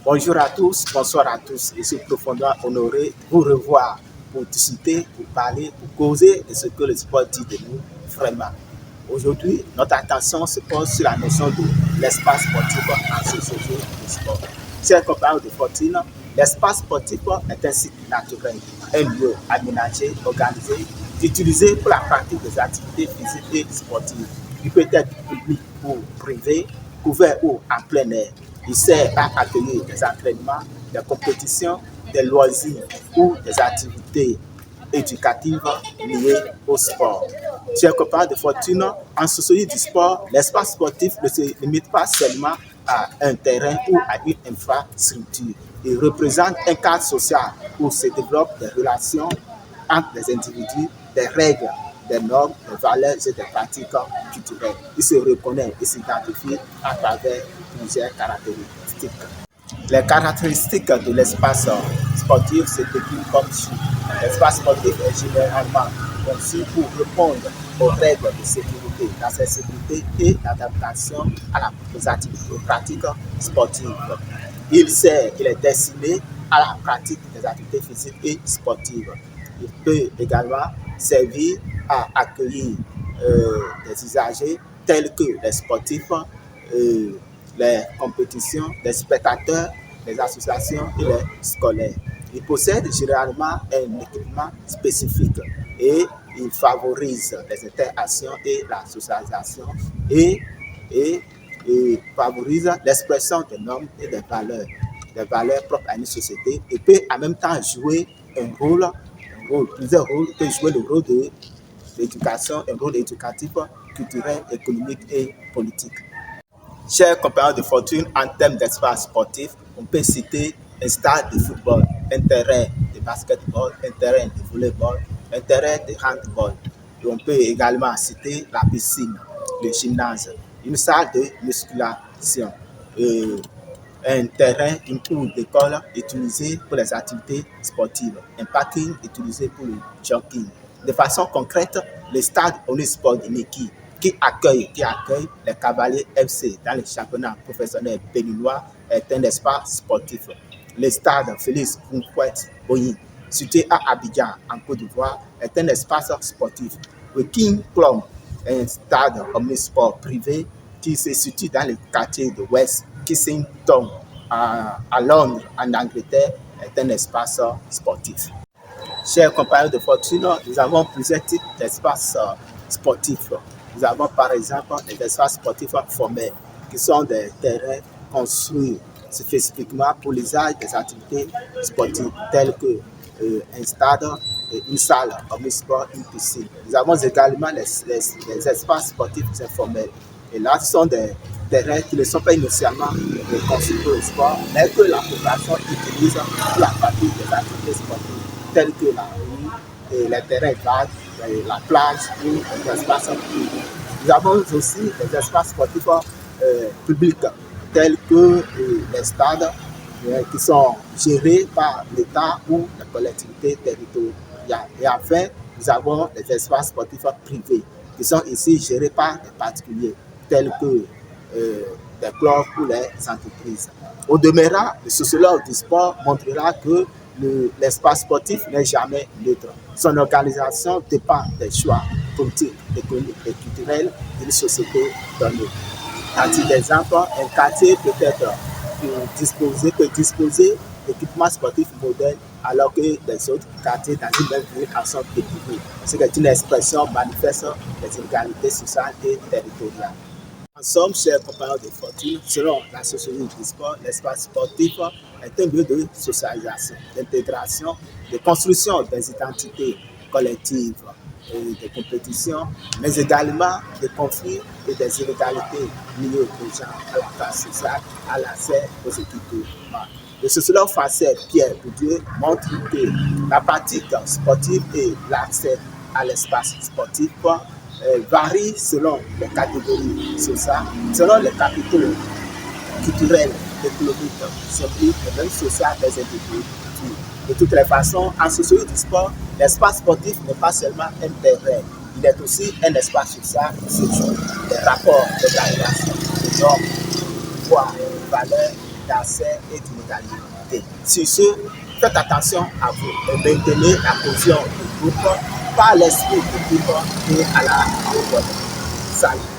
Bonjour à tous, bonsoir à tous. Je suis profondément honoré de vous revoir pour discuter, pour parler, pour causer de ce que le sport dit de nous vraiment. Aujourd'hui, notre attention se pose sur la notion de l'espace sportif en société du sport. Chers compagnons de fortune, l'espace sportif est un site naturel, un lieu aménagé, organisé, utilisé pour la pratique des activités physiques et sportives. Il peut être public ou privé, couvert ou en plein air. Il sert à accueillir des entraînements, des compétitions, des loisirs ou des activités éducatives liées au sport. Chers copains de fortune, en société du sport, l'espace sportif ne se limite pas seulement à un terrain ou à une infrastructure. Il représente un cadre social où se développent des relations entre les individus, des règles, des normes, des valeurs et des pratiques culturelles. Il se reconnaît et s'identifie à travers plusieurs caractéristiques. Les caractéristiques de l'espace sportif se déclinent comme suit. L'espace sportif est généralement conçu pour répondre aux règles de sécurité, d'accessibilité et d'adaptation aux pratiques sportives. Il est destiné à la pratique des activités physiques et sportives. Il peut également servir à accueillir des usagers tels que les sportifs, les compétitions, les spectateurs, les associations et les scolaires. Il possède généralement un équipement spécifique et il favorise les interactions et la socialisation et favorise l'expression des normes et des valeurs propres à une société et peut en même temps jouer plusieurs rôles, peut jouer le rôle de l'éducation, un rôle éducatif, culturel, économique et politique. Chers compagnons de fortune, en termes d'espace sportif, on peut citer un stade de football, un terrain de basketball, un terrain de volleyball, un terrain de handball. Et on peut également citer la piscine, le gymnase, une salle de musculation, un terrain, une cour d'école utilisée pour les activités sportives, un parking utilisé pour le jogging. De façon concrète, le stade Omnisport de Niki qui accueille les Cavaliers FC dans le championnat professionnel béninois est un espace sportif. Le stade Félix Houphouët-Boigny, situé à Abidjan, en Côte d'Ivoire, est un espace sportif. Le King Plum, un stade omnisport privé qui se situe dans le quartier de West Kensington à Londres, en Angleterre, est un espace sportif. Chers compagnons de fortune, nous avons plusieurs types d'espaces sportifs. Nous avons par exemple des espaces sportifs formels, qui sont des terrains construits spécifiquement pour l'usage des activités sportives, telles que un stade, une salle omnisport, une piscine. Nous avons également les espaces sportifs informels. Et là, ce sont des terrains qui ne sont pas initialement construits pour le sport, mais que la population utilise pour la pratique des activités sportives, telles que la rue, et les terrains vagues, la plage ou les espaces publics. Nous avons aussi des espaces sportifs publics, tels que les stades qui sont gérés par l'État ou les collectivités territoriales. Et enfin, nous avons des espaces sportifs privés qui sont ici gérés par des particuliers, tels que des clubs ou les entreprises. Au demeurant, le sociologue du sport montrera que l'espace sportif n'est jamais neutre. Son organisation dépend des choix politiques, économiques et culturels d'une société donnée. À titre d'exemple, un quartier peut disposer d'équipements sportifs modernes alors que les autres quartiers dans une même ville en sont dépourvus. C'est une expression manifeste des inégalités sociales et territoriales. En somme, chers compagnons de fortune, selon la sociologie du sport, l'espace sportif est un lieu de socialisation, d'intégration, de construction des identités collectives et de compétition, mais également des conflits et des inégalités liées aux gens, à la classe sociale, à l'accès aux équipements. Le sociologue français Pierre Bourdieu montre que la pratique sportive et l'accès à l'espace sportif varie selon les catégories sociales, selon les capitaux culturels, économiques, symboliques et même sociaux des individus. De toutes les façons, en sociologie du sport, l'espace sportif n'est pas seulement un terrain, il est aussi un espace social qui se joue des rapports, des relations, des normes, des pouvoirs, des valeurs d'accès et d'inégalité. Sur ce, faites attention à vous et maintenez la cohésion du groupe par l'esprit du groupe et à la bonne. Salut.